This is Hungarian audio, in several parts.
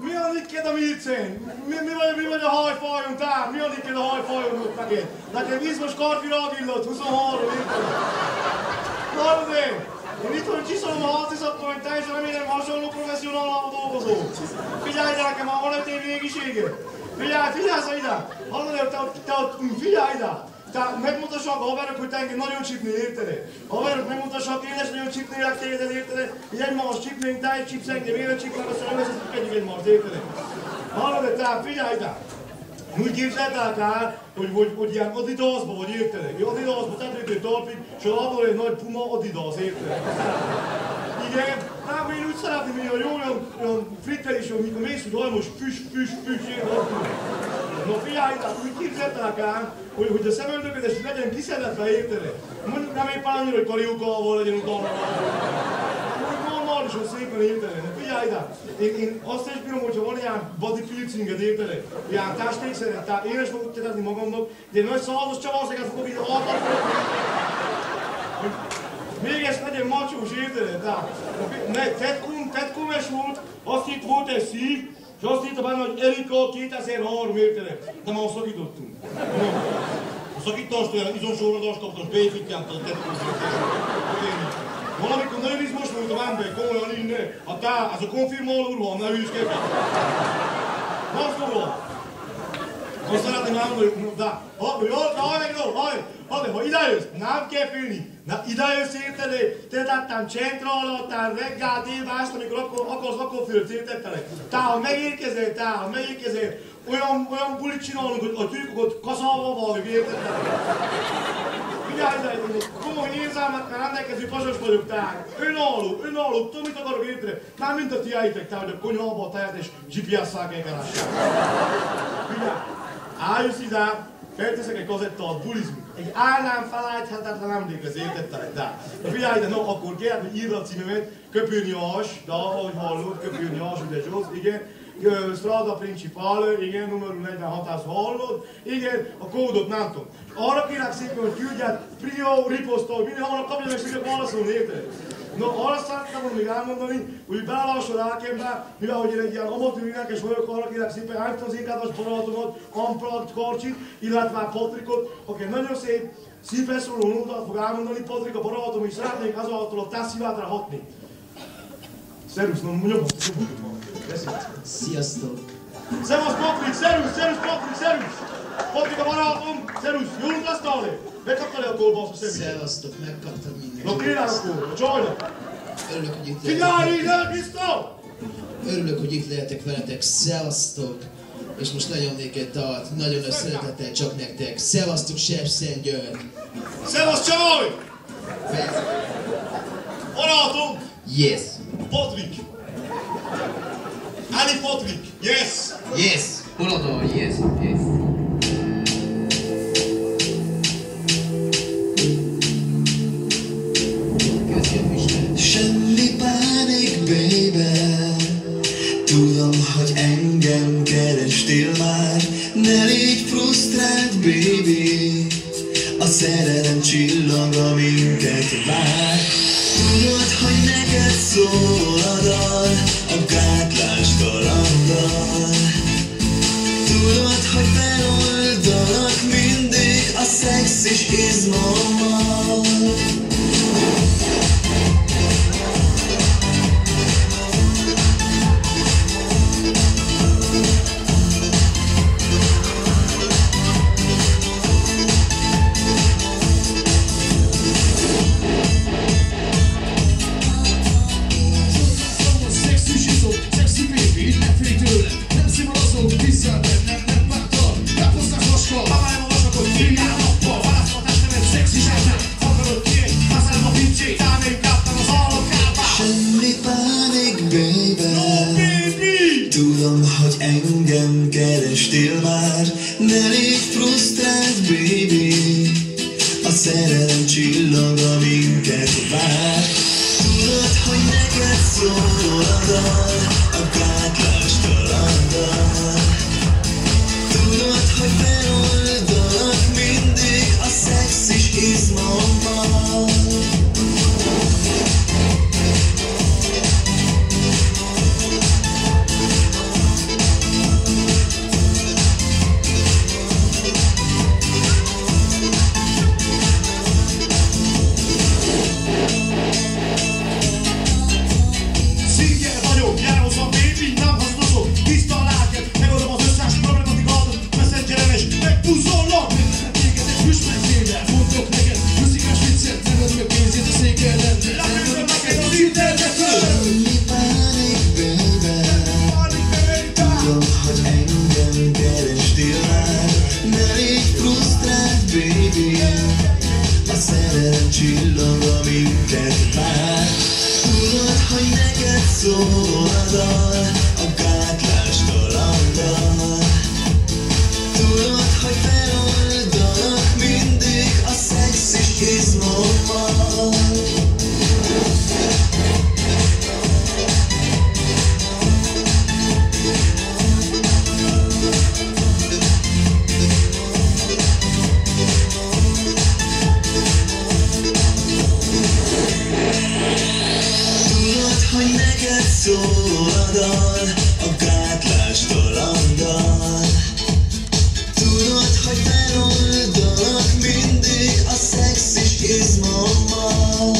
Mi a niked a Mircén? Mi vagy a hajfajon, tám? Mi a niked a hajfajon ott neked? Nekem izmos karfirág illat, 23 liter. Hallod én? Én itthon csiszolom a harcizattal, hogy teljesen remélem hasonló professzionálában dolgozó. Figyelj nekem, van egy év régisége. Figyelsz ide! Hallod én, te ott figyelj ide! Te megmutassak a haverok, hogy te engem nagyon csipnél, érted? A haverok megmutassak, én is nagyon csipnélek téged, érted? Így egymást csipnénk, te egy csipsz engem, én egy csipnek, aztán összeszünk egyik egymást, érted? Hallod, te figyelj ide! Úgy képzeltek el, hogy ilyen Adidasba vagy, érted? Adidasba tetőtől talpig, és abból egy nagy puma Adidas, érted? Igen, nem, én úgy szeretném, hogy jó olyan fritter is, amikor mész, hogy hajmos füss, érted? No figyelj, úgy képzeltek el, hogy a szemöldöködes legyen kiszedetve, érted? Mondjuk nem éppen annyira, hogy kariókával legyen utána. Normálisan szépen, érted? Figyelj ide! Én azt is bírom, hogyha van ilyen body piercinged, érted? Ilyen testékszeret, tehát én is fogok tetetni magamnak, de egy nagy szaldos csavaszeket fogok ide altatni. Még ezt legyen macsós, érted? Ted Kumes volt, azt itt volt egy szív, és azt írta benne, hogy Erika 2003, érted? De már szakítottunk. Szakítást, olyan izomsorradást kaptam, béfittyámt a Ted Kumes. Valamikor nagyon izmos voltam ember, komolyan innen. Hát te, ez a konfirmáló úr van, ne hűsképpen. Azt mondom. Azt szeretném elmondani, de ha idejössz, nem kell félni. Na idejössz, érted? Te tettem csentra alatt, reggel, délben, ezt amikor akarsz, akkor félsz, értettelek? Te, ha megérkezel, olyan bulit csinálunk, hogy a tyúkokat kaszálva valami, értettelek? Figyelj, komoly érzelmekkel rendelkező pasas vagyok, tehát önálló, tudom mit akarok érteni? Már mint a tiáitek, tehát, hogy a konyhába a tejet és GPS-szál kell keresni. Figyelj, álljössz ide, felteszek egy kazettát, bulizunk. Egy állám felejthetetlen emlékhez, értettelek, de figyelj, de no, akkor kérlek, hogy írd a címemet, Köpőrnyás, de ahogy hallod, Köpőrnyás, ugye Zsosz, igen. Strada Principale, igen, numero 46-ás hallod, igen, a kódot nem tudom. Arra kérlek szépen, hogy küldjed Prio riposztól, minél hamarabb kapja meg, és tudjak válaszolni, érted? No, arra szeretném volna még elmondani, hogy belelásod elképbe, mivel hogy én egy ilyen amatőr énekes vagyok, arra kérlek szépen elhívtam az ékátas barátomat, Amprakt Karcsit, illetve Patrikot, aki egy nagyon szép, szívhez szóló nótát fog elmondani. Patrik a barátom, és szeretnénk azáltal a te szívádra hatni. Szerusz, no, nyomod, Sziasztok! Szevasz Patrik, szerusz Patrik, szerusz! Patrik a barátom, szerusz, jól utaztál-e? Megkaptál-e a kolbászt a személyt? Szevasztok, megkaptam mindent. No, kérlek akkor, a csajnak! Örülök, hogy itt Figyelj, Krisztó! Örülök, hogy itt lehetek veletek. Szevasztok! És most nagyon néked tart, nagyon nagy szeretettel csak nektek. Szevasztok, Sepszentgyörgy! Szevasz csaj! Barátom! Yes! Patrik! Ali Patrik! Yes! Yes! Uladó, yes! Yes! Semmi pánik, baby. Tudom, hogy engem kerestél már. Ne légy frusztrált, baby. A szerelem csillaga minket vár. Tudod, hogy neked szól a dal, a gátlás kalanddal. Tudod, hogy feloldanak mindig a szex és izmommal. Tudom, hogy engem kerestél már. Ne légy frusztrált, baby. A szerelem csillaga minket vár. Tudod, hogy neked szól a dal, a gátlás kalanddal. Tudod, hogy feloldanak mindig a szex és izmommal. szól a dal, a gátlástól a dal. Tudod, hogy feloldanak mindig a szexis izmommal. Hogy neked szól a dal, a gátlástól a dal. Tudod, hogy feloldanak mindig a szexis izmommal.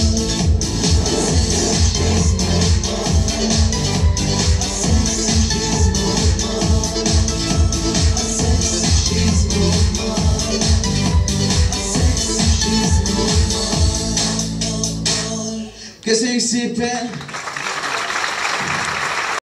Köszönjük szépen!